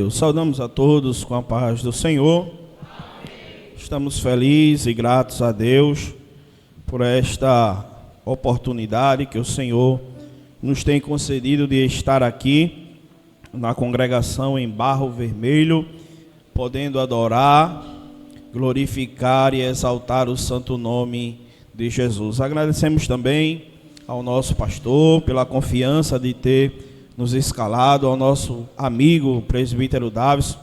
Deus. Saudamos a todos com a paz do Senhor. Estamos felizes e gratos a Deus por esta oportunidade que o Senhor nos tem concedido de estar aqui na congregação em Barro Vermelho, podendo adorar, glorificar e exaltar o santo nome de Jesus. Agradecemos também ao nosso pastor pela confiança de ter nos escalado, ao nosso amigo presbítero Davis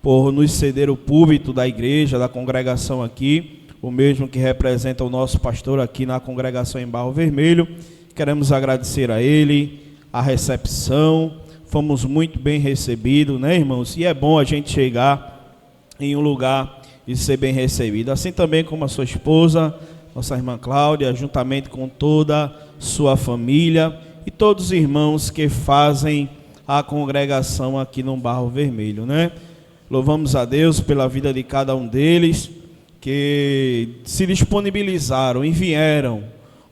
por nos ceder o púlpito da igreja, da congregação aqui, o mesmo que representa o nosso pastor aqui na congregação em Barro Vermelho. Queremos agradecer a ele, a recepção, fomos muito bem recebidos, né, irmãos? E é bom a gente chegar em um lugar e ser bem recebido, assim também como a sua esposa, nossa irmã Cláudia, juntamente com toda a sua família e todos os irmãos que fazem a congregação aqui no Barro Vermelho, né? Louvamos a Deus pela vida de cada um deles, que se disponibilizaram e vieram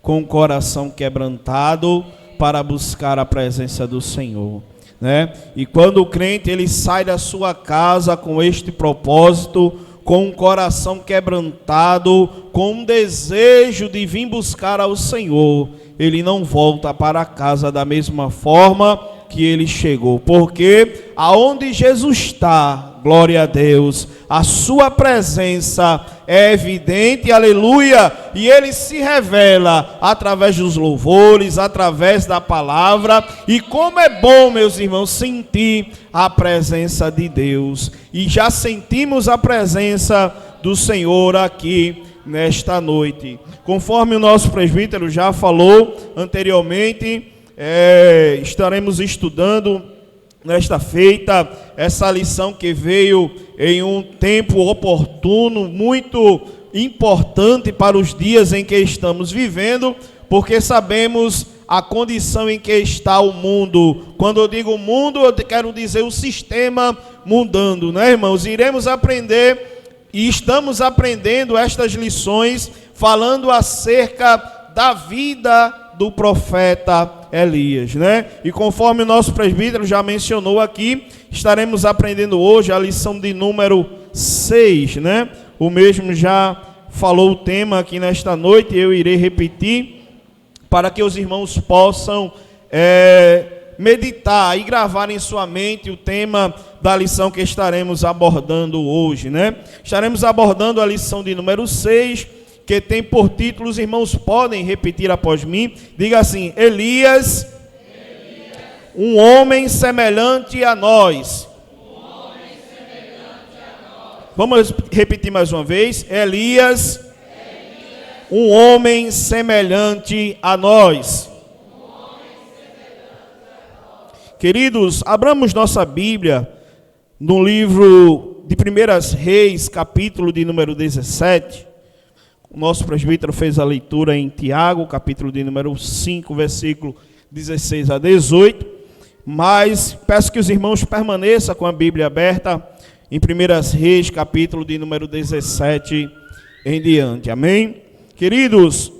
com o coração quebrantado para buscar a presença do Senhor, né? E quando o crente ele sai da sua casa com este propósito, com um coração quebrantado, com um desejo de vir buscar ao Senhor, ele não volta para casa da mesma forma que ele chegou, porque aonde Jesus está, glória a Deus, a sua presença é evidente, aleluia, e ele se revela através dos louvores, através da palavra. E como é bom, meus irmãos, sentir a presença de Deus, e já sentimos a presença do Senhor aqui nesta noite. Conforme o nosso presbítero já falou anteriormente, estaremos estudando nesta feita essa lição que veio em um tempo oportuno, muito importante para os dias em que estamos vivendo, porque sabemos a condição em que está o mundo. Quando eu digo mundo, eu quero dizer o sistema mudando, né, irmãos? Iremos aprender e estamos aprendendo estas lições falando acerca da vida do profeta Elias, né? E conforme o nosso presbítero já mencionou aqui, estaremos aprendendo hoje a lição de número 6, né? O mesmo já falou o tema aqui nesta noite, eu irei repetir para que os irmãos possam meditar e gravar em sua mente o tema da lição que estaremos abordando hoje, né? Estaremos abordando a lição de número 6, que tem por título, os irmãos podem repetir após mim, diga assim: Elias, um homem semelhante a nós. Vamos repetir mais uma vez: Elias, um homem semelhante a nós. Queridos, abramos nossa Bíblia no livro de 1 Reis, capítulo de número 17. O nosso presbítero fez a leitura em Tiago, capítulo de número 5, versículo 16 a 18. Mas peço que os irmãos permaneçam com a Bíblia aberta em 1 Reis, capítulo de número 17 em diante. Amém? Queridos,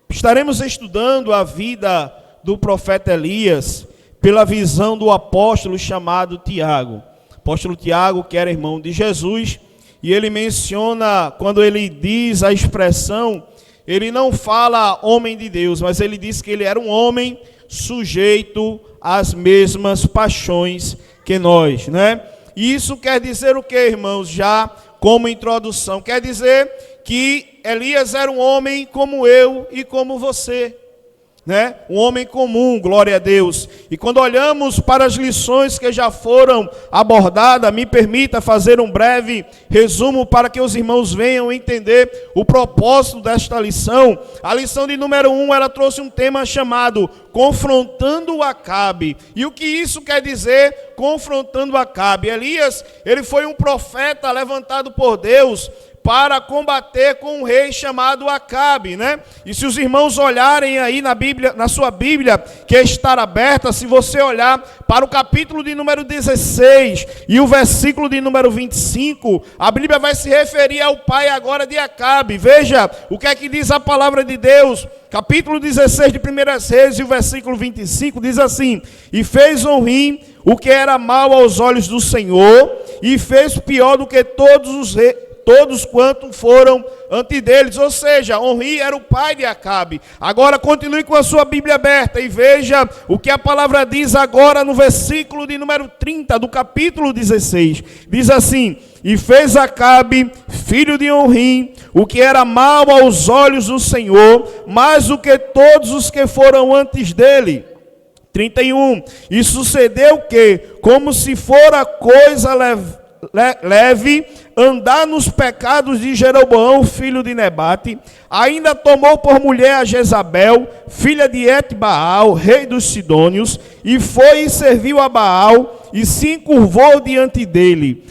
estaremos estudando a vida do profeta Elias pela visão do apóstolo chamado Tiago. Apóstolo Tiago, que era irmão de Jesus. E ele menciona, quando ele diz a expressão, ele não fala homem de Deus, mas ele diz que ele era um homem sujeito às mesmas paixões que nós, né? E isso quer dizer o que, irmãos? Já como introdução, quer dizer que Elias era um homem como eu e como você, né? Um homem comum, glória a Deus. E quando olhamos para as lições que já foram abordadas, me permita fazer um breve resumo para que os irmãos venham entender o propósito desta lição. A lição de número 1, ela trouxe um tema chamado Confrontando Acabe. E o que isso quer dizer, confrontando Acabe? Elias, ele foi um profeta levantado por Deus para combater com um rei chamado Acabe, né? E se os irmãos olharem aí na Bíblia, na sua Bíblia, que está aberta, se você olhar para o capítulo de número 16 e o versículo de número 25, a Bíblia vai se referir ao pai agora de Acabe. Veja o que é que diz a palavra de Deus. Capítulo 16 de 1 Reis e o versículo 25 diz assim: E fez Onrim, o que era mal aos olhos do Senhor, e fez pior do que todos quanto foram antes deles. Ou seja, Omri era o pai de Acabe. Agora continue com a sua Bíblia aberta e veja o que a palavra diz agora no versículo de número 30 do capítulo 16. Diz assim: e fez Acabe, filho de Omri, o que era mal aos olhos do Senhor, mais do que todos os que foram antes dele. 31. E sucedeu que, como se fora coisa leve, andar nos pecados de Jeroboão, filho de Nebate, ainda tomou por mulher a Jezabel, filha de Et-Baal, rei dos Sidônios, e foi e serviu a Baal, e se encurvou diante dele.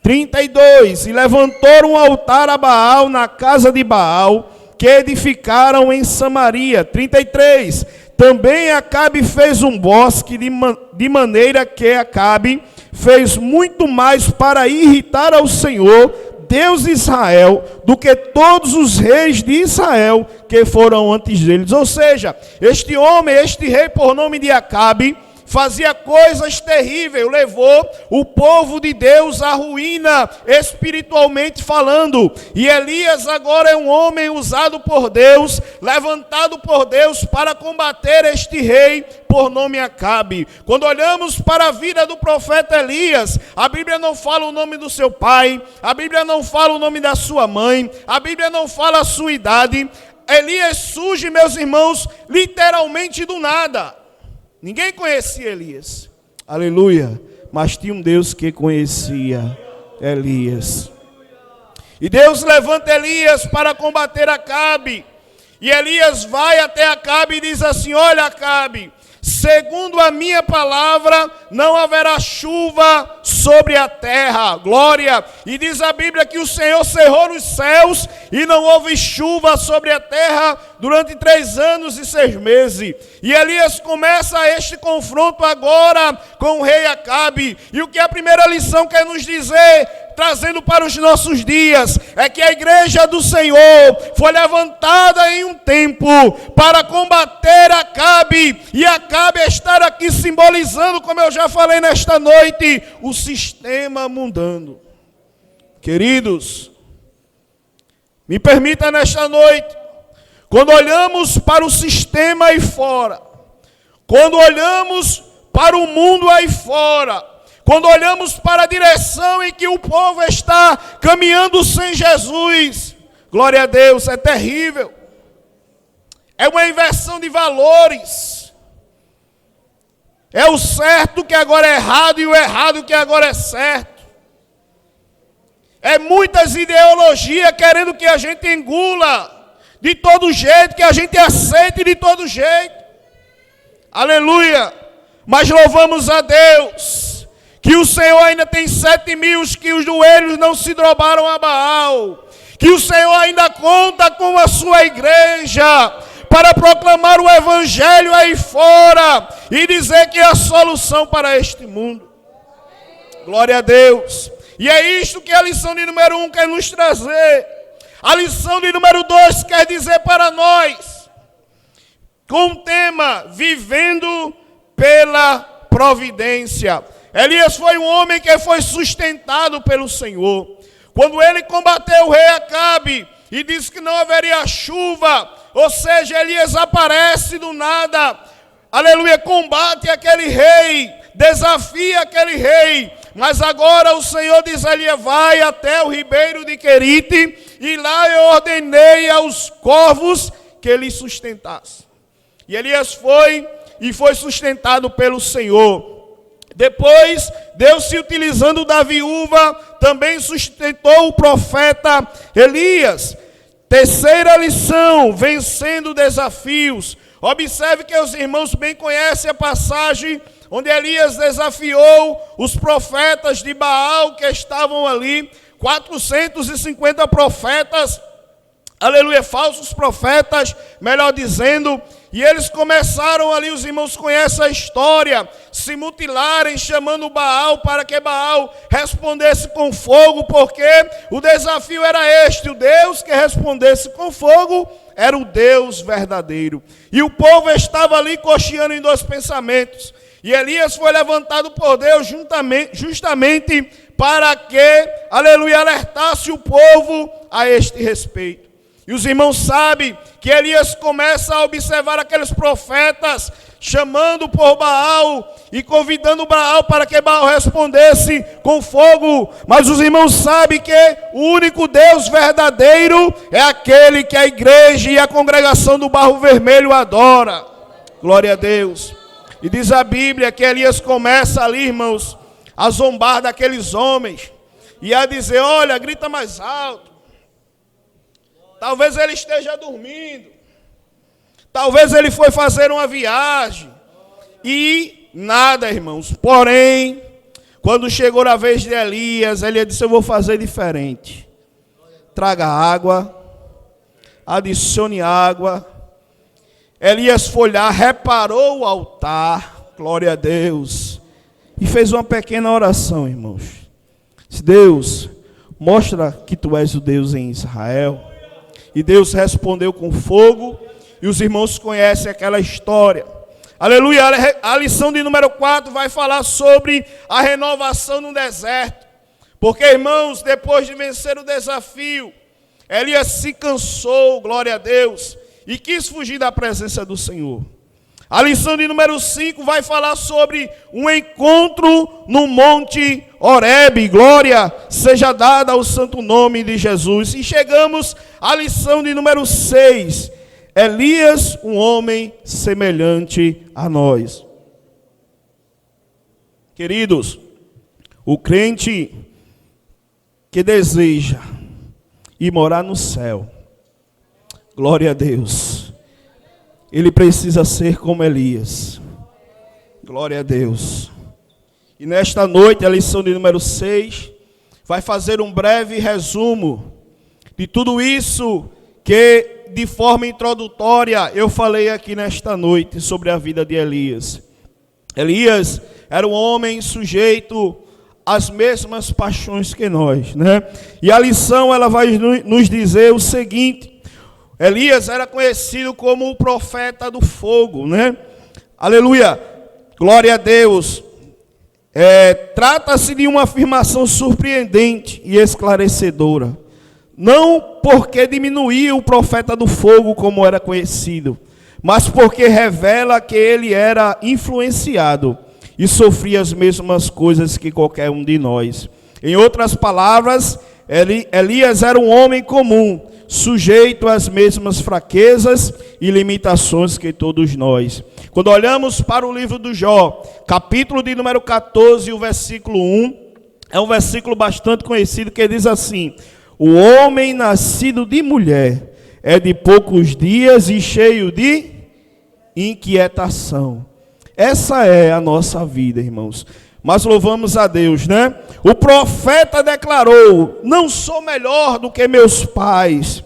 32. E levantou um altar a Baal na casa de Baal, que edificaram em Samaria. 33. Também Acabe fez um bosque, de maneira que Acabe fez muito mais para irritar ao Senhor, Deus de Israel, do que todos os reis de Israel que foram antes deles. Ou seja, este homem, este rei por nome de Acabe, fazia coisas terríveis, levou o povo de Deus à ruína, espiritualmente falando. E Elias agora é um homem usado por Deus, levantado por Deus para combater este rei por nome Acabe. Quando olhamos para a vida do profeta Elias, a Bíblia não fala o nome do seu pai, a Bíblia não fala o nome da sua mãe, a Bíblia não fala a sua idade. Elias surge, meus irmãos, literalmente do nada. Ninguém conhecia Elias, aleluia, mas tinha um Deus que conhecia Elias. E Deus levanta Elias para combater Acabe. E Elias vai até Acabe e diz assim: olha, Acabe, segundo a minha palavra, não haverá chuva sobre a terra. Glória. E diz a Bíblia que o Senhor cerrou os céus e não houve chuva sobre a terra durante 3 anos e 6 meses. E Elias começa este confronto agora com o rei Acabe. E o que a primeira lição quer nos dizer, trazendo para os nossos dias, é que a igreja do Senhor foi levantada em um tempo para combater Acabe, e Acabe estar aqui simbolizando, como eu já falei nesta noite, o sistema mundano. Queridos, me permita nesta noite, quando olhamos para o sistema aí fora, quando olhamos para o mundo aí fora, quando olhamos para a direção em que o povo está caminhando sem Jesus, glória a Deus, é terrível. É uma inversão de valores. É o certo que agora é errado e o errado que agora é certo. É muitas ideologias querendo que a gente engula de todo jeito, que a gente aceite de todo jeito. Aleluia. Mas louvamos a Deus que o Senhor ainda tem 7.000 que os joelhos não se dobraram a Baal, que o Senhor ainda conta com a sua igreja para proclamar o evangelho aí fora e dizer que é a solução para este mundo. Glória a Deus. E é isto que a lição de número 1 quer nos trazer. A lição de número 2 quer dizer para nós, com o tema, vivendo pela providência. Elias foi um homem que foi sustentado pelo Senhor. Quando ele combateu o rei Acabe e disse que não haveria chuva, ou seja, Elias aparece do nada, aleluia, combate aquele rei, desafia aquele rei, mas agora o Senhor diz a Elias: vai até o ribeiro de Querite, e lá eu ordenei aos corvos que ele sustentasse. E Elias foi e foi sustentado pelo Senhor. Depois, Deus, se utilizando da viúva, também sustentou o profeta Elias. Terceira lição, vencendo desafios. Observe que os irmãos bem conhecem a passagem onde Elias desafiou os profetas de Baal que estavam ali, 450 profetas, aleluia, falsos profetas, melhor dizendo, e eles começaram ali, os irmãos conhecem a história, se mutilarem, chamando Baal para que Baal respondesse com fogo, porque o desafio era este: o Deus que respondesse com fogo era o Deus verdadeiro. E o povo estava ali cocheando em dois pensamentos. E Elias foi levantado por Deus justamente para que, aleluia, alertasse o povo a este respeito. E os irmãos sabem que Elias começa a observar aqueles profetas, chamando por Baal e convidando Baal para que Baal respondesse com fogo. Mas os irmãos sabem que o único Deus verdadeiro é aquele que a igreja e a congregação do Barro Vermelho adora. Glória a Deus. E diz a Bíblia que Elias começa ali, irmãos, a zombar daqueles homens e a dizer: olha, grita mais alto. Talvez ele esteja dormindo. Talvez ele foi fazer uma viagem. E nada, irmãos. Porém, quando chegou a vez de Elias, Elias disse: eu vou fazer diferente. Traga água. Adicione água. Elias foi lá, reparou o altar. Glória a Deus. E fez uma pequena oração, irmãos. Deus, mostra que tu és o Deus em Israel. E Deus respondeu com fogo. E os irmãos conhecem aquela história. Aleluia. A lição de número 4 vai falar sobre a renovação no deserto. Porque, irmãos, depois de vencer o desafio, Elias se cansou, glória a Deus, e quis fugir da presença do Senhor. A lição de número 5 vai falar sobre um encontro no Monte Horebe. Glória seja dada ao santo nome de Jesus. E chegamos à lição de número 6. Elias, um homem semelhante a nós. Queridos, o crente que deseja ir morar no céu, glória a Deus, ele precisa ser como Elias. Glória a Deus. E nesta noite, a lição de número 6 vai fazer um breve resumo de tudo isso que, de forma introdutória, eu falei aqui nesta noite sobre a vida de Elias. Elias era um homem sujeito às mesmas paixões que nós, né? E a lição, ela vai nos dizer o seguinte: Elias era conhecido como o profeta do fogo, né? Aleluia, glória a Deus. Trata-se de uma afirmação surpreendente e esclarecedora. Não porque diminuía o profeta do fogo como era conhecido, mas porque revela que ele era influenciado e sofria as mesmas coisas que qualquer um de nós. Em outras palavras, Elias era um homem comum, sujeito às mesmas fraquezas e limitações que todos nós. Quando olhamos para o livro do Jó, capítulo de número 14, o versículo 1, é um versículo bastante conhecido que diz assim: o homem nascido de mulher é de poucos dias e cheio de inquietação. Essa é a nossa vida, irmãos. Mas louvamos a Deus, né? O profeta declarou: não sou melhor do que meus pais.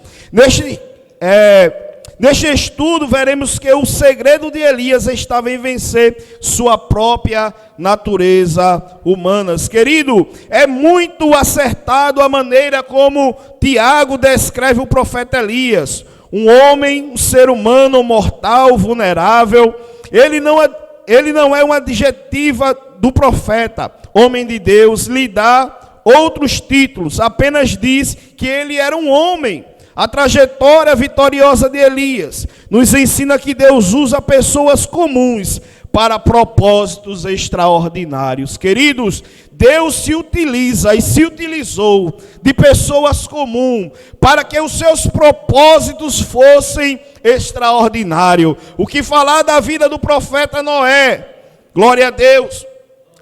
Neste estudo veremos que o segredo de Elias estava em vencer sua própria natureza humana. Querido, é muito acertado a maneira como Tiago descreve o profeta Elias. Um homem, um ser humano mortal, vulnerável. Ele não é uma adjetiva do profeta, homem de Deus, lhe dá outros títulos, apenas diz que ele era um homem. A trajetória vitoriosa de Elias nos ensina que Deus usa pessoas comuns para propósitos extraordinários. Queridos, Deus se utiliza e se utilizou de pessoas comuns para que os seus propósitos fossem extraordinários. O que falar da vida do profeta Noé? Glória a Deus.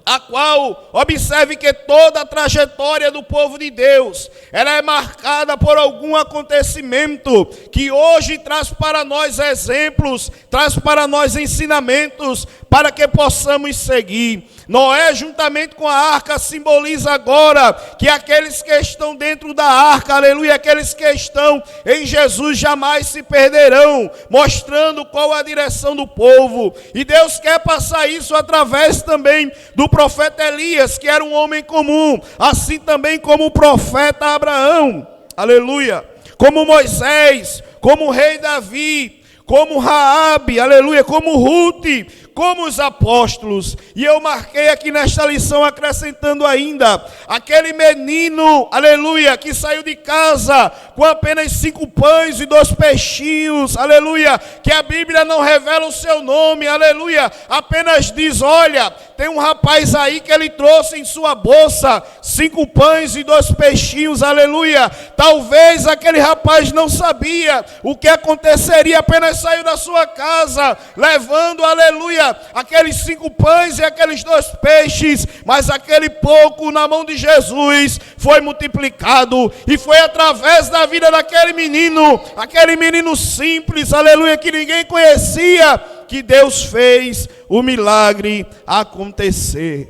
A qual, observe que toda a trajetória do povo de Deus, ela é marcada por algum acontecimento que hoje traz para nós exemplos, traz para nós ensinamentos, para que possamos seguir. Noé, juntamente com a arca, simboliza agora que aqueles que estão dentro da arca, aleluia, aqueles que estão em Jesus jamais se perderão, mostrando qual a direção do povo. E Deus quer passar isso através também do profeta Elias, que era um homem comum, assim também como o profeta Abraão, aleluia, como Moisés, como o rei Davi, como Raabe, aleluia, como Ruth, como os apóstolos. E eu marquei aqui nesta lição, acrescentando ainda, aquele menino, aleluia, que saiu de casa com apenas 5 pães e 2 peixinhos, aleluia, que a Bíblia não revela o seu nome, aleluia, apenas diz, olha, tem um rapaz aí que ele trouxe em sua bolsa 5 pães e 2 peixinhos, aleluia. Talvez aquele rapaz não sabia o que aconteceria, apenas saiu da sua casa, levando, aleluia, aqueles 5 pães e aqueles 2 peixes, mas aquele pouco na mão de Jesus foi multiplicado, e foi através da vida daquele menino, aquele menino simples, aleluia, que ninguém conhecia, que Deus fez o milagre acontecer.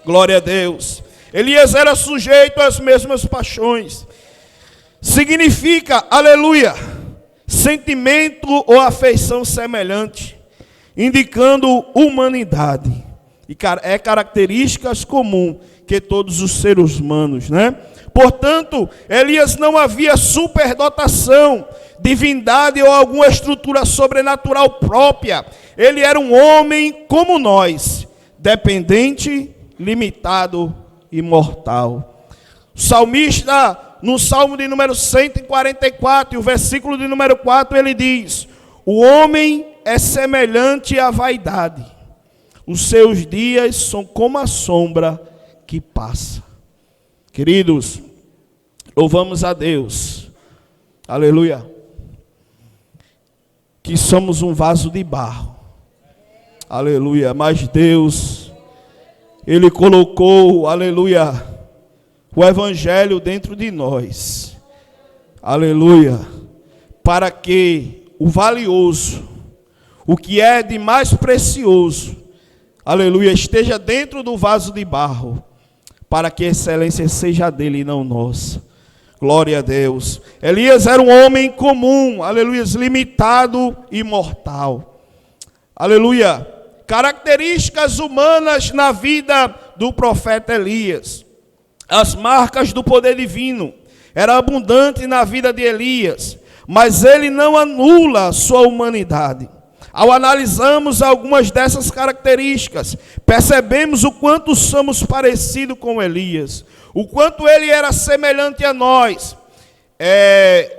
Glória a Deus. Elias era sujeito às mesmas paixões. Significa, aleluia, sentimento ou afeição semelhante, indicando humanidade. E é características comuns que todos os seres humanos, né? Portanto, Elias não havia superdotação, divindade ou alguma estrutura sobrenatural própria. Ele era um homem como nós, dependente, limitado e mortal. O salmista, no Salmo de número 144, e o versículo de número 4, ele diz: o homem é semelhante à vaidade, os seus dias são como a sombra que passa. Queridos, louvamos a Deus, aleluia, que somos um vaso de barro, aleluia, mas Deus, Ele colocou, aleluia, o Evangelho dentro de nós, aleluia, para que o valioso, o que é de mais precioso, aleluia, esteja dentro do vaso de barro, para que a excelência seja dele e não nossa. Glória a Deus. Elias era um homem comum, aleluia, limitado e mortal. Aleluia. Características humanas na vida do profeta Elias. As marcas do poder divino eram abundantes na vida de Elias, mas ele não anula sua humanidade. Ao analisarmos algumas dessas características, percebemos o quanto somos parecidos com Elias, o quanto ele era semelhante a nós.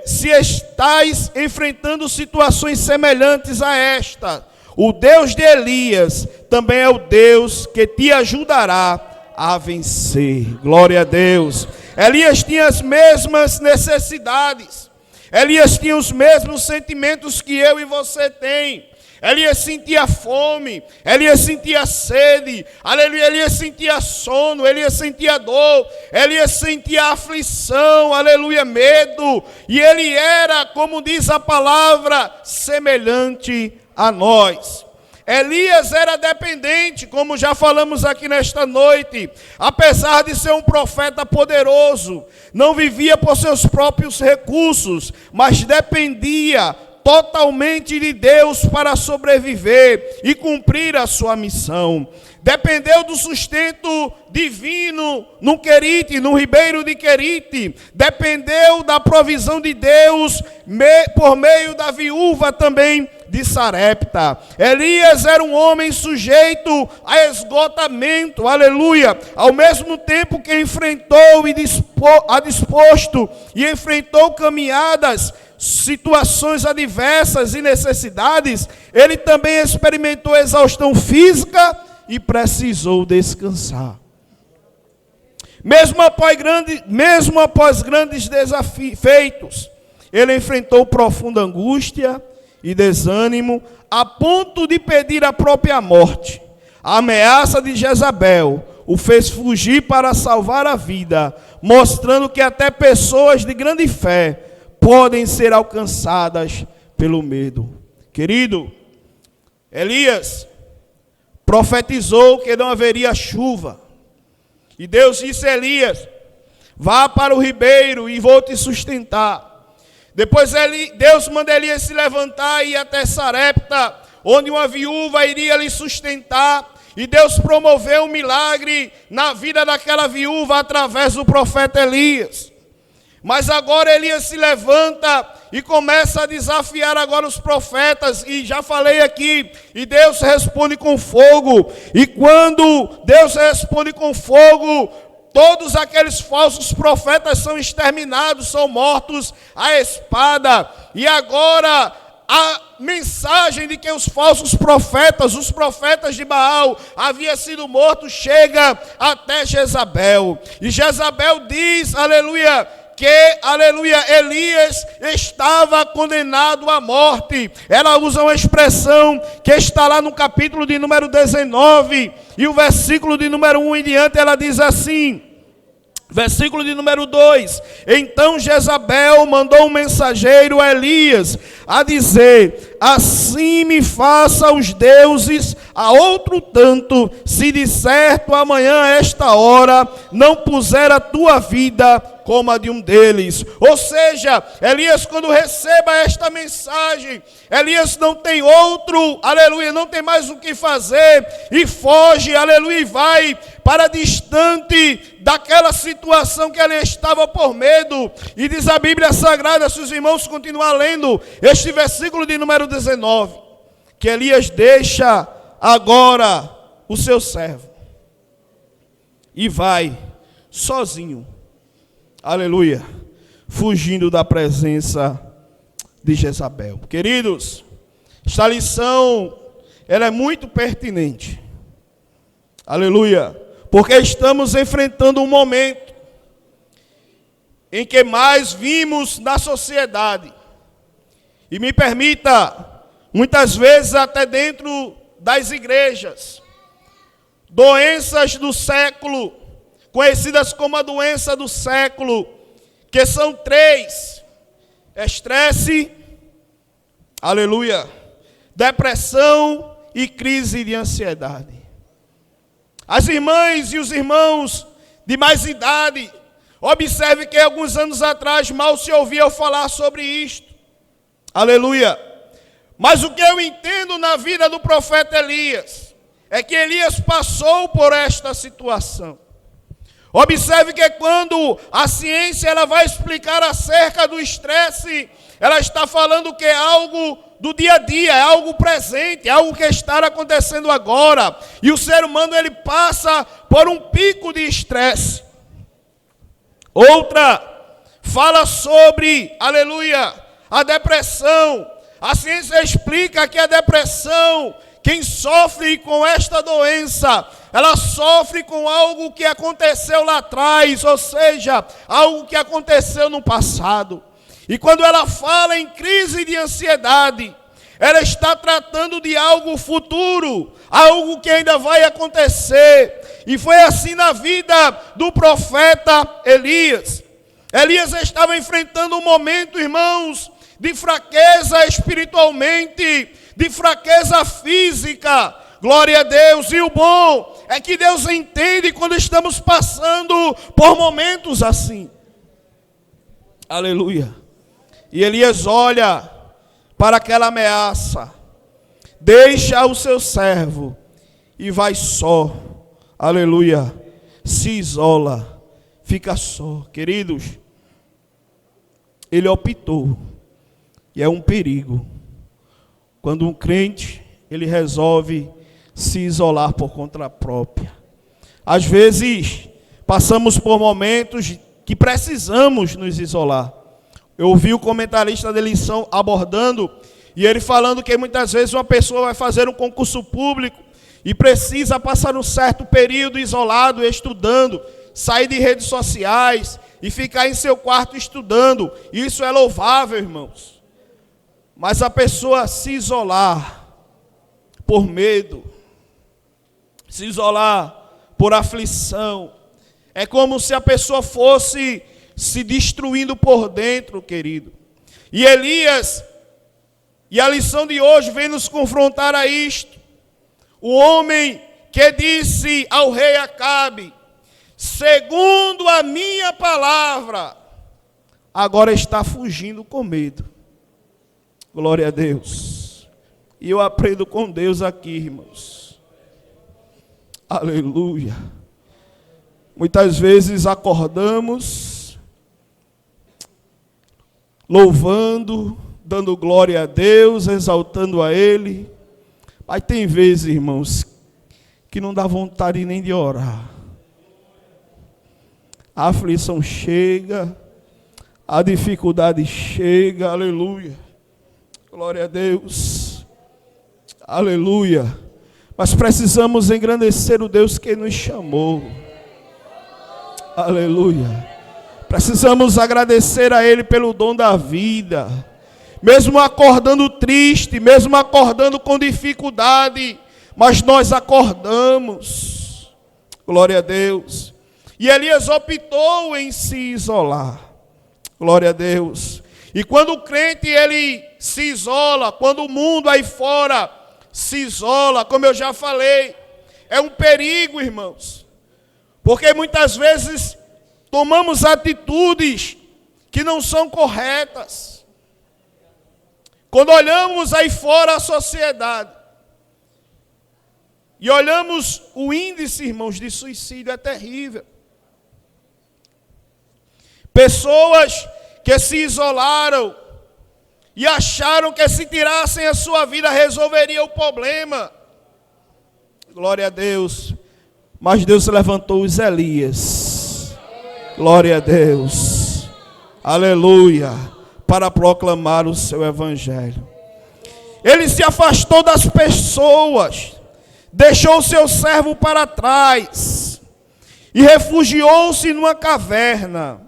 Se estáis enfrentando situações semelhantes a esta, o Deus de Elias também é o Deus que te ajudará a vencer. Glória a Deus. Elias tinha as mesmas necessidades, Elias tinha os mesmos sentimentos que eu e você tem. Elias sentia fome, Elias sentia sede, aleluia, Elias sentia sono, Elias sentia dor, Elias sentia aflição, aleluia, medo. E ele era, como diz a palavra, semelhante a nós. Elias era dependente, como já falamos aqui nesta noite. Apesar de ser um profeta poderoso, não vivia por seus próprios recursos, mas dependia totalmente de Deus para sobreviver e cumprir a sua missão. Dependeu do sustento divino no Querite, no ribeiro de Querite. Dependeu da provisão de Deus por meio da viúva também de Sarepta. Elias era um homem sujeito a esgotamento, aleluia. Ao mesmo tempo que enfrentou e disposto e enfrentou caminhadas, situações adversas e necessidades, ele também experimentou exaustão física e precisou descansar. Mesmo após grandes desafios, ele enfrentou profunda angústia e desânimo, a ponto de pedir a própria morte. A ameaça de Jezabel o fez fugir para salvar a vida, mostrando que até pessoas de grande fé podem ser alcançadas pelo medo. Querido, Elias profetizou que não haveria chuva. E Deus disse a Elias: vá para o ribeiro e vou te sustentar. Depois Deus manda Elias se levantar e ir até Sarepta, onde uma viúva iria lhe sustentar. E Deus promoveu um milagre na vida daquela viúva através do profeta Elias. Mas agora Elias se levanta e começa a desafiar agora os profetas. E já falei aqui, e Deus responde com fogo. E quando Deus responde com fogo, todos aqueles falsos profetas são exterminados, são mortos à espada. E agora a mensagem de que os falsos profetas, os profetas de Baal, havia sido mortos, chega até Jezabel. E Jezabel diz, aleluia, que, aleluia, Elias estava condenado à morte. Ela usa uma expressão que está lá no capítulo de número 19, e o versículo de número 1 em diante, ela diz assim, versículo de número 2: então Jezabel mandou um mensageiro a Elias a dizer: assim me faça os deuses a outro tanto, se de certo amanhã a esta hora não puser a tua vida como a de um deles. Ou seja, Elias, quando receba esta mensagem, Elias não tem outro, aleluia, não tem mais o que fazer, e foge, aleluia, e vai para distante daquela situação que ele estava por medo. E diz a Bíblia Sagrada, se os irmãos continuar lendo este versículo de número 19, que Elias deixa agora o seu servo e vai sozinho, aleluia, fugindo da presença de Jezabel. Queridos, esta lição, ela é muito pertinente, aleluia, porque estamos enfrentando um momento em que mais vimos na sociedade, e me permita, muitas vezes até dentro das igrejas, doenças do século, conhecidas como a doença do século, que são 3: estresse, aleluia, depressão e crise de ansiedade. As irmãs e os irmãos de mais idade, observe que alguns anos atrás mal se ouvia falar sobre isto, aleluia. Mas o que eu entendo na vida do profeta Elias, é que Elias passou por esta situação. Observe que quando a ciência ela vai explicar acerca do estresse, ela está falando que é algo do dia a dia, é algo presente, é algo que está acontecendo agora. E o ser humano ele passa por um pico de estresse. Outra fala sobre, aleluia, a depressão. A ciência explica que a depressão, quem sofre com esta doença, ela sofre com algo que aconteceu lá atrás, ou seja, algo que aconteceu no passado. E quando ela fala em crise de ansiedade, ela está tratando de algo futuro, algo que ainda vai acontecer. E foi assim na vida do profeta Elias. Elias estava enfrentando um momento, irmãos, de fraqueza espiritualmente, de fraqueza física. Glória a Deus. E o bom é que Deus entende quando estamos passando por momentos assim. Aleluia. E Elias olha para aquela ameaça, deixa o seu servo e vai só. Aleluia. Se isola, fica só. Queridos, ele optou, e é um perigo, quando um crente, ele resolve se isolar por conta própria. Às vezes, passamos por momentos que precisamos nos isolar. Eu ouvi o comentarista da lição abordando, e ele falando que muitas vezes uma pessoa vai fazer um concurso público e precisa passar um certo período isolado, estudando, sair de redes sociais e ficar em seu quarto estudando. Isso é louvável, irmãos. Mas a pessoa se isolar por medo, se isolar por aflição, é como se a pessoa fosse se destruindo por dentro, querido. E Elias, e a lição de hoje vem nos confrontar a isto. O homem que disse ao rei Acabe: segundo a minha palavra, agora está fugindo com medo. Glória a Deus. E eu aprendo com Deus aqui, irmãos. Aleluia. Muitas vezes acordamos, louvando, dando glória a Deus, exaltando a Ele. Mas tem vezes, irmãos, que não dá vontade nem de orar. A aflição chega, a dificuldade chega, aleluia. Glória a Deus, aleluia. Mas precisamos engrandecer o Deus que nos chamou, aleluia. Precisamos agradecer a Ele pelo dom da vida. Mesmo acordando triste, mesmo acordando com dificuldade, mas nós acordamos. Glória a Deus. E Elias optou em se isolar. Glória a Deus. E quando o crente ele se isola, quando o mundo aí fora se isola, como eu já falei, é um perigo, irmãos. Porque muitas vezes tomamos atitudes que não são corretas. Quando olhamos aí fora a sociedade e olhamos o índice, irmãos, de suicídio, é terrível. Pessoas que se isolaram e acharam que se tirassem a sua vida resolveria o problema. Glória a Deus. Mas Deus levantou os Elias. Glória a Deus. Aleluia. Para proclamar o seu evangelho. Ele se afastou das pessoas, deixou o seu servo para trás e refugiou-se numa caverna.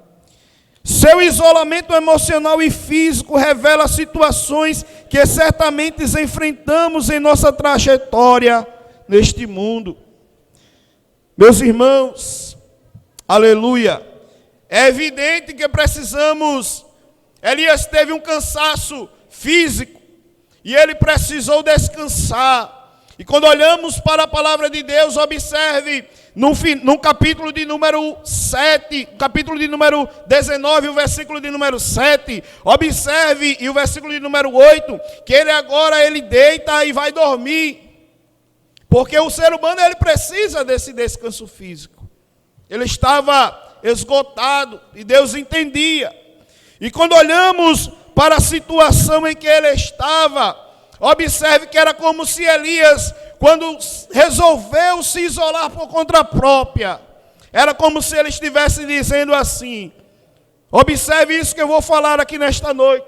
Seu isolamento emocional e físico revela situações que certamente enfrentamos em nossa trajetória neste mundo. Meus irmãos, aleluia, é evidente que precisamos. Elias teve um cansaço físico e ele precisou descansar. E quando olhamos para a palavra de Deus, observe no capítulo de número 7, capítulo de número 19, o versículo de número 7, observe, e o versículo de número 8, que ele deita e vai dormir. Porque o ser humano ele precisa desse descanso físico. Ele estava esgotado e Deus entendia. E quando olhamos para a situação em que ele estava, observe que era como se Elias, quando resolveu se isolar por conta própria, era como se ele estivesse dizendo assim, observe isso que eu vou falar aqui nesta noite,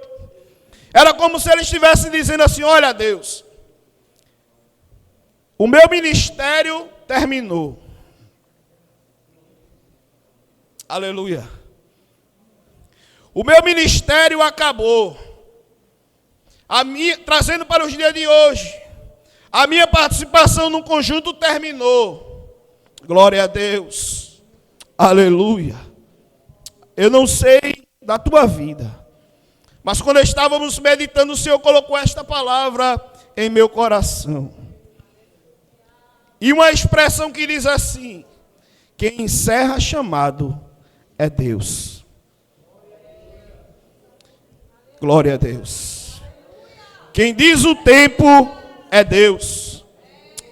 era como se ele estivesse dizendo assim, olha Deus, o meu ministério terminou, aleluia, o meu ministério acabou, trazendo para os dias de hoje, a minha participação no conjunto terminou. Glória a Deus. Aleluia. Eu não sei da tua vida, mas quando estávamos meditando, o Senhor colocou esta palavra em meu coração. E uma expressão que diz assim: quem encerra chamado é Deus. Glória a Deus. Quem diz o tempo é Deus.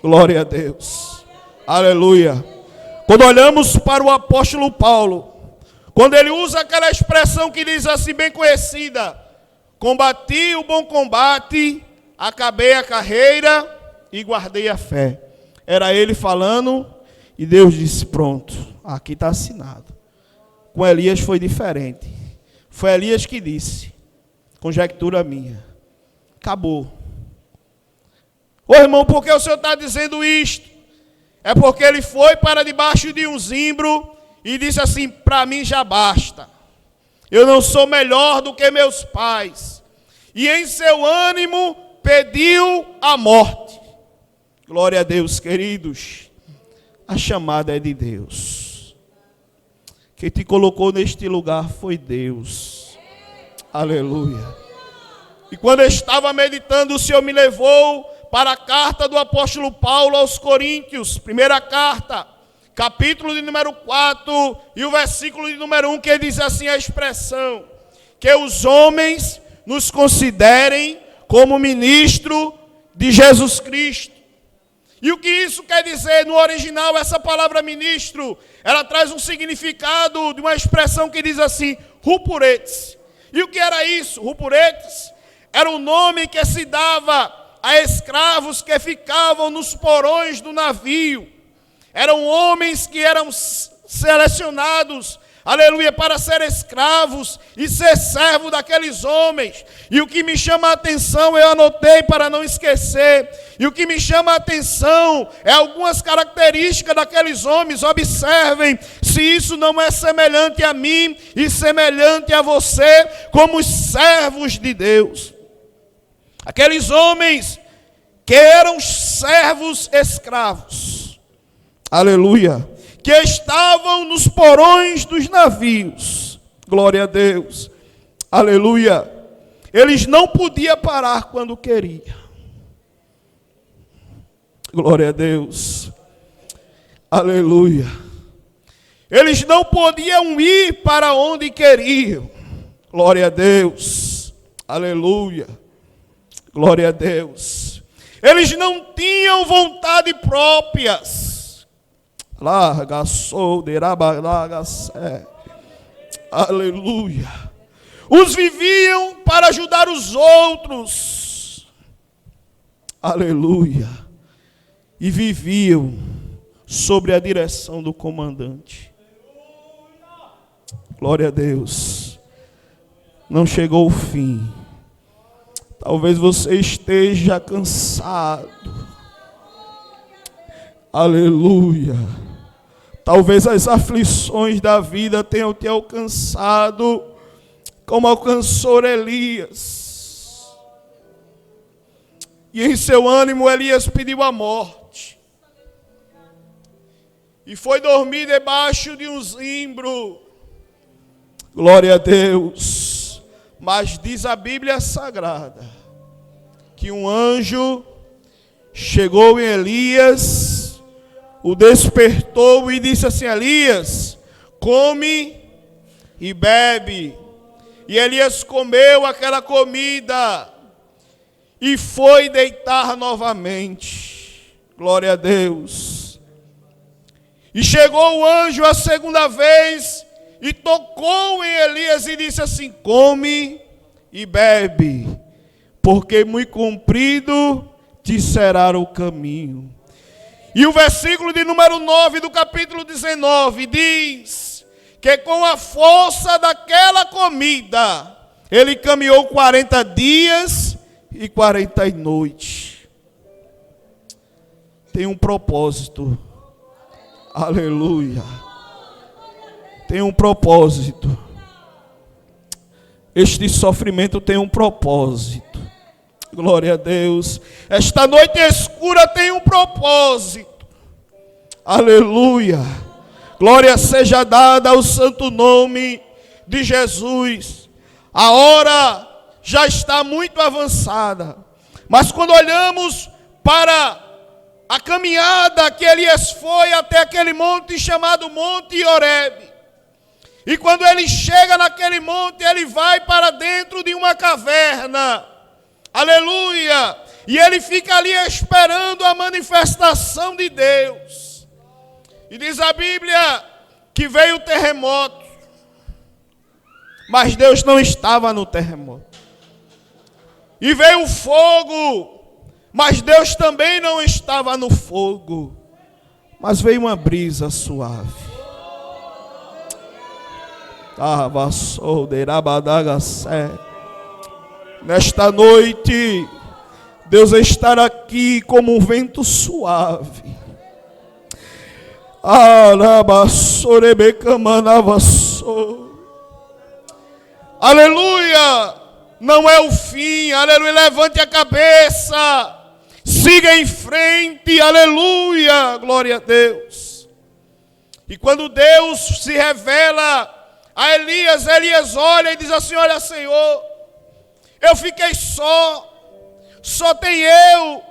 Glória a Deus. Aleluia. Quando olhamos para o apóstolo Paulo, quando ele usa aquela expressão que diz assim, bem conhecida: combati o bom combate, acabei a carreira e guardei a fé. Era ele falando e Deus disse, pronto, aqui está assinado. Com Elias foi diferente. Foi Elias que disse, conjectura minha, acabou. Ô irmão, por que o senhor está dizendo isto? É porque ele foi para debaixo de um zimbro e disse assim, para mim já basta. Eu não sou melhor do que meus pais. E em seu ânimo pediu a morte. Glória a Deus, queridos. A chamada é de Deus. Quem te colocou neste lugar foi Deus. Aleluia. E quando eu estava meditando, o Senhor me levou para a carta do apóstolo Paulo aos Coríntios, primeira carta, capítulo de número 4 e o versículo de número 1, que diz assim a expressão, que os homens nos considerem como ministro de Jesus Cristo. E o que isso quer dizer? No original, essa palavra ministro, ela traz um significado de uma expressão que diz assim, rupuretes. E o que era isso? Rupuretes era um nome que se dava a escravos que ficavam nos porões do navio. Eram homens que eram selecionados, aleluia, para ser escravos e ser servo daqueles homens. E o que me chama a atenção, eu anotei para não esquecer, e o que me chama a atenção é algumas características daqueles homens. Observem se isso não é semelhante a mim e semelhante a você, como os servos de Deus. Aqueles homens que eram servos escravos, aleluia, que estavam nos porões dos navios, glória a Deus, aleluia, eles não podiam parar quando queriam, glória a Deus, aleluia, eles não podiam ir para onde queriam, glória a Deus, aleluia, glória a Deus, eles não tinham vontade próprias, aleluia, os viviam para ajudar os outros, aleluia, e viviam sobre a direção do comandante, glória a Deus. Não chegou o fim. Talvez você esteja cansado, aleluia. Talvez as aflições da vida tenham te alcançado, como alcançou Elias. E em seu ânimo Elias pediu a morte. E foi dormir debaixo de um zimbro. Glória a Deus. Mas diz a Bíblia Sagrada que um anjo chegou em Elias, o despertou e disse assim: Elias, come e bebe. E Elias comeu aquela comida e foi deitar novamente. Glória a Deus. E chegou o anjo a segunda vez e tocou em Elias e disse assim: come e bebe, porque muito comprido te será o caminho. E o versículo de número 9 do capítulo 19 diz que com a força daquela comida, ele caminhou 40 dias e 40 noites. Tem um propósito. Aleluia. Tem um propósito. Este sofrimento tem um propósito. Glória a Deus. Esta noite escura tem um propósito. Aleluia. Glória seja dada ao santo nome de Jesus. A hora já está muito avançada. Mas quando olhamos para a caminhada que Elias foi até aquele monte chamado Monte Horebe. E quando ele chega naquele monte, ele vai para dentro de uma caverna. Aleluia! E ele fica ali esperando a manifestação de Deus. E diz a Bíblia que veio o terremoto. Mas Deus não estava no terremoto. E veio o fogo. Mas Deus também não estava no fogo. Mas veio uma brisa suave. Nesta noite, Deus estará aqui como um vento suave. Aleluia! Não é o fim, aleluia, levante a cabeça, siga em frente, aleluia, glória a Deus. E quando Deus se revela a Elias, Elias olha e diz assim: olha, Senhor, eu fiquei só tem eu,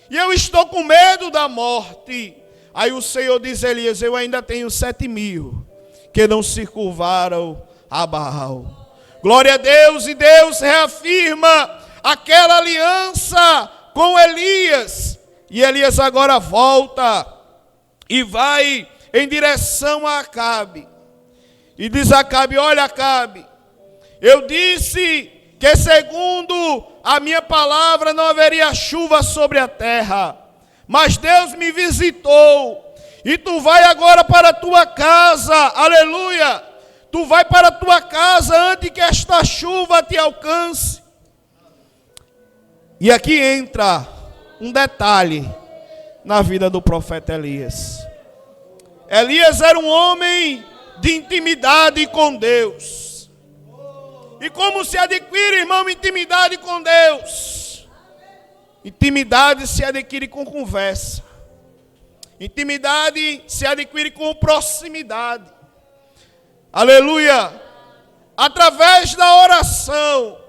e eu estou com medo da morte. Aí o Senhor diz a Elias: eu ainda tenho 7.000 que não se curvaram a Baal. Glória a Deus, e Deus reafirma aquela aliança com Elias. E Elias agora volta e vai em direção a Acabe. E diz a Acabe: olha, Acabe, Eu disse que segundo a minha palavra não haveria chuva sobre a terra. Mas Deus me visitou. E tu vai agora para a tua casa. Aleluia. Tu vai para a tua casa antes que esta chuva te alcance. E aqui entra um detalhe na vida do profeta Elias. Elias era um homem de intimidade com Deus. E como se adquire, irmão, intimidade com Deus? Intimidade se adquire com conversa. Intimidade se adquire com proximidade. Aleluia. Através da oração,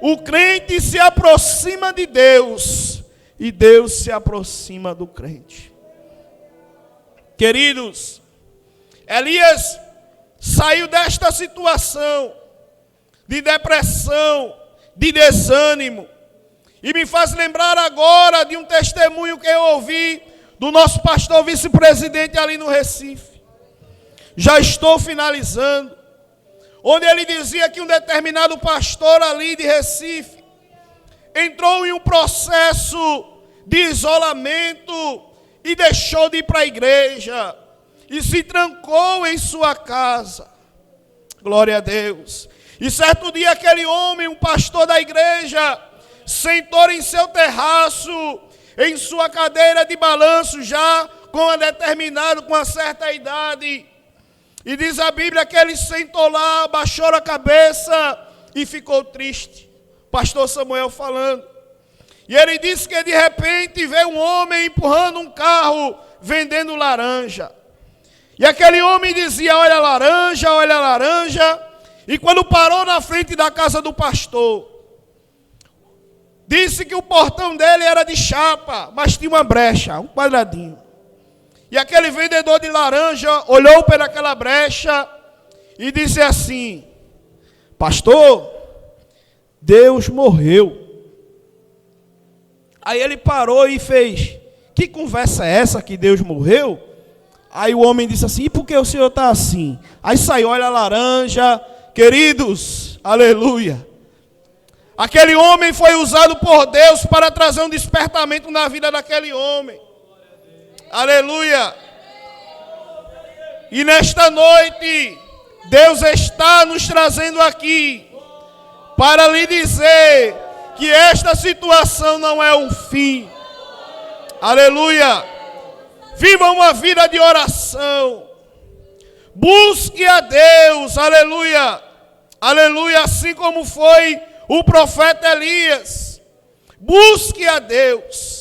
o crente se aproxima de Deus e Deus se aproxima do crente. Queridos, Elias saiu desta situação de depressão, de desânimo, e me faz lembrar agora de um testemunho que eu ouvi do nosso pastor vice-presidente ali no Recife. Já estou finalizando. Onde ele dizia que um determinado pastor ali de Recife entrou em um processo de isolamento e deixou de ir para a igreja e se trancou em sua casa. Glória a Deus. E certo dia aquele homem, um pastor da igreja, sentou em seu terraço, em sua cadeira de balanço, já com uma certa idade. E diz a Bíblia que ele sentou lá, baixou a cabeça e ficou triste. Pastor Samuel falando. E ele disse que de repente veio um homem empurrando um carro, vendendo laranja. E aquele homem dizia, olha a laranja, olha a laranja. E quando parou na frente da casa do pastor, disse que o portão dele era de chapa, mas tinha uma brecha, um quadradinho. E aquele vendedor de laranja olhou para aquela brecha e disse assim, pastor, Deus morreu. Aí ele parou e fez, que conversa é essa que Deus morreu? Aí o homem disse assim, e por que o senhor está assim? Aí saiu, olha a laranja, queridos, aleluia. Aquele homem foi usado por Deus para trazer um despertamento na vida daquele homem. Aleluia. E nesta noite, Deus está nos trazendo aqui para lhe dizer que esta situação não é um fim. Aleluia. Viva uma vida de oração. Busque a Deus. Aleluia. Aleluia. Assim como foi o profeta Elias. Busque a Deus.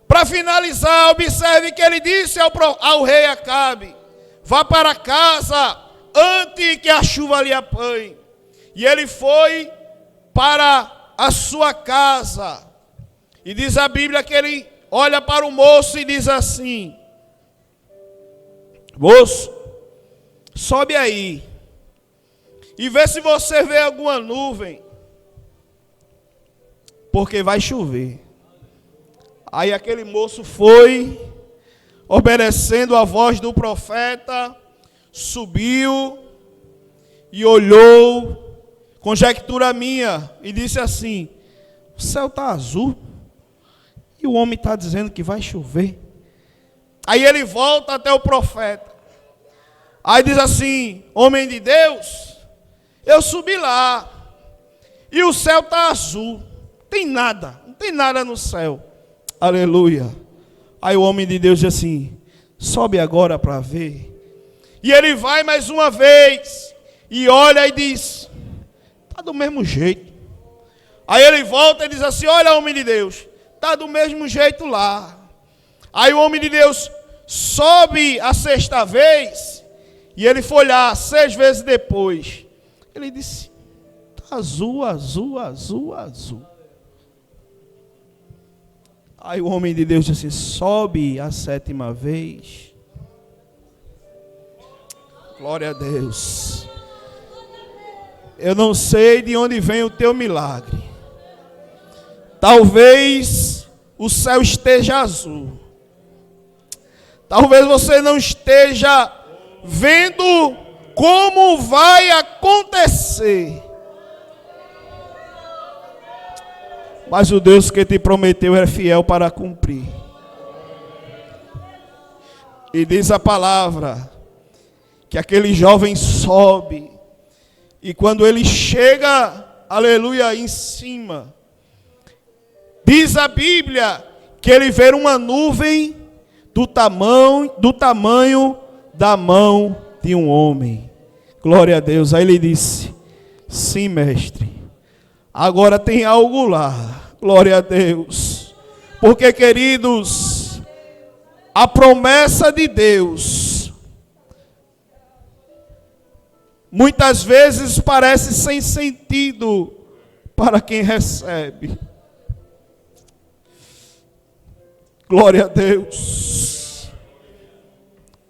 Para finalizar, observe que ele disse ao rei Acabe, vá para casa antes que a chuva lhe apanhe. E ele foi para a sua casa. E diz a Bíblia que ele olha para o moço e diz assim, moço, sobe aí e vê se você vê alguma nuvem, porque vai chover. Aí aquele moço foi, obedecendo a voz do profeta, subiu e olhou, conjectura minha, e disse assim, o céu está azul, e o homem está dizendo que vai chover. Aí ele volta até o profeta, aí diz assim, homem de Deus, eu subi lá, e o céu está azul, não tem nada no céu. Aleluia. Aí o homem de Deus diz assim, sobe agora para ver. E ele vai mais uma vez e olha e diz, está do mesmo jeito. Aí ele volta e diz assim, olha homem de Deus, está do mesmo jeito lá. Aí o homem de Deus sobe a sexta vez e ele foi olhar 6 vezes depois. Ele disse, está azul, azul, azul, azul. Aí o homem de Deus disse, sobe a 7ª vez. Glória a Deus. Eu não sei de onde vem o teu milagre. Talvez o céu esteja azul. Talvez você não esteja vendo como vai acontecer. Mas o Deus que te prometeu é fiel para cumprir. E diz a palavra que aquele jovem sobe, e quando ele chega, aleluia, em cima, diz a Bíblia que ele vê uma nuvem do tamanho da mão de um homem. Glória a Deus. Aí ele disse: sim, mestre, agora tem algo lá. Glória a Deus. Porque, queridos, a promessa de Deus muitas vezes parece sem sentido para quem recebe. Glória a Deus.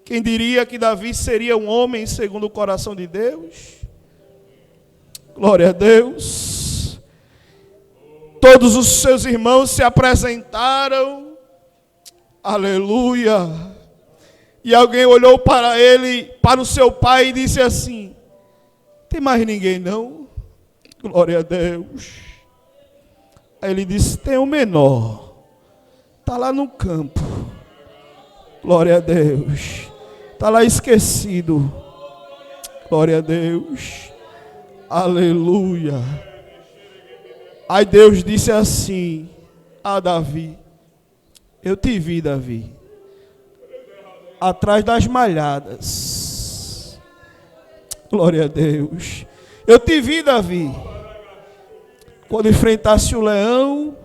Quem diria que Davi seria um homem segundo o coração de Deus? Glória a Deus. Todos os seus irmãos se apresentaram. Aleluia. E alguém olhou para ele, para o seu pai, e disse assim: tem mais ninguém não? Glória a Deus. Aí ele disse: tem um menor. Está lá no campo. Glória a Deus. Está lá esquecido. Glória a Deus. Aleluia. Aí Deus disse assim a Davi: eu te vi, Davi, atrás das malhadas. Glória a Deus. Eu te vi, Davi, quando enfrentasse o leão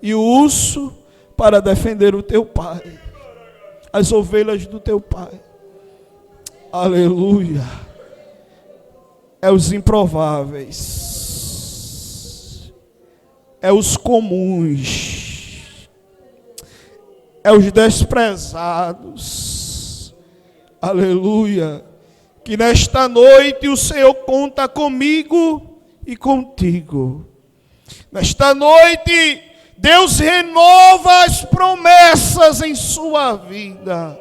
e o urso para defender o teu pai, as ovelhas do teu pai. Aleluia. É os improváveis, é os comuns, é os desprezados. Aleluia. Que nesta noite o Senhor conta comigo e contigo. Nesta noite Deus renova as promessas em sua vida.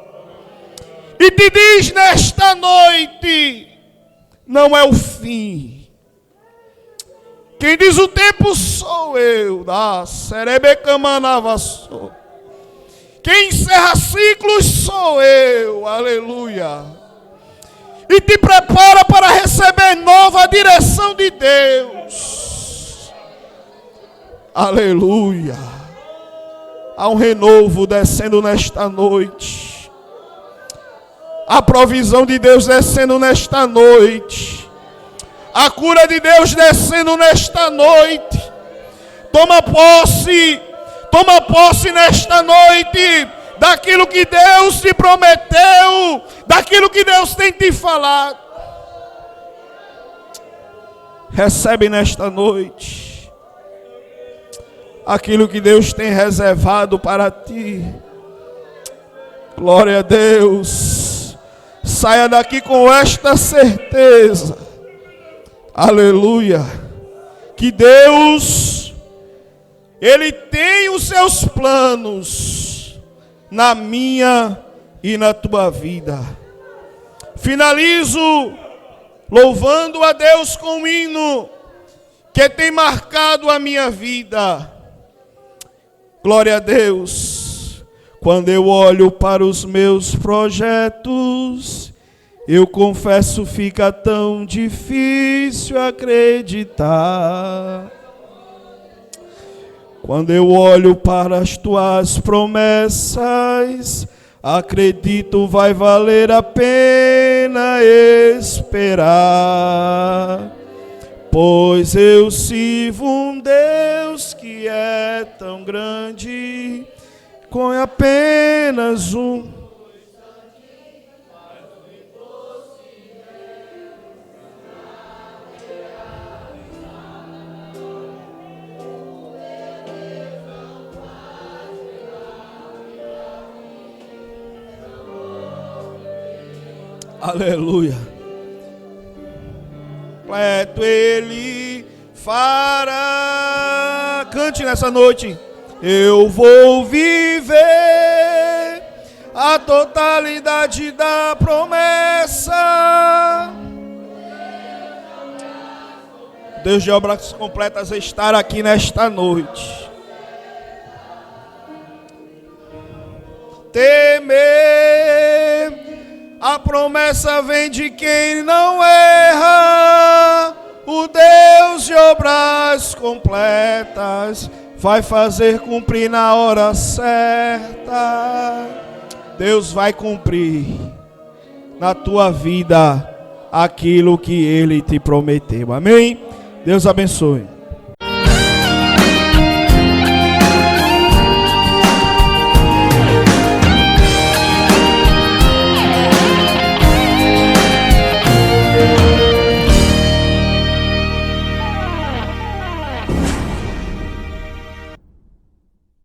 E te diz nesta noite: não é o fim. Quem diz o tempo sou eu. Quem encerra ciclos sou eu. Aleluia. E te prepara para receber nova direção de Deus. Aleluia. Há um renovo descendo nesta noite. A provisão de Deus descendo nesta noite. A cura de Deus descendo nesta noite. Toma posse nesta noite daquilo que Deus te prometeu, daquilo que Deus tem te falado. Recebe nesta noite aquilo que Deus tem reservado para ti. Glória a Deus. Saia daqui com esta certeza. Aleluia. Que Deus, Ele tem os seus planos na minha e na tua vida. Finalizo louvando a Deus com um hino que tem marcado a minha vida. Glória a Deus. Quando eu olho para os meus projetos, eu confesso, fica tão difícil acreditar. Quando eu olho para as tuas promessas, acredito vai valer a pena esperar. Pois eu sirvo um Deus que é tão grande, com apenas um. Aleluia. Completo Ele fará. Cante nessa noite. Eu vou viver a totalidade da promessa. Deus de obras completas estar aqui nesta noite. temer. A promessa vem de quem não erra. O Deus de obras completas vai fazer cumprir na hora certa. Deus vai cumprir na tua vida aquilo que Ele te prometeu. Amém? Deus abençoe.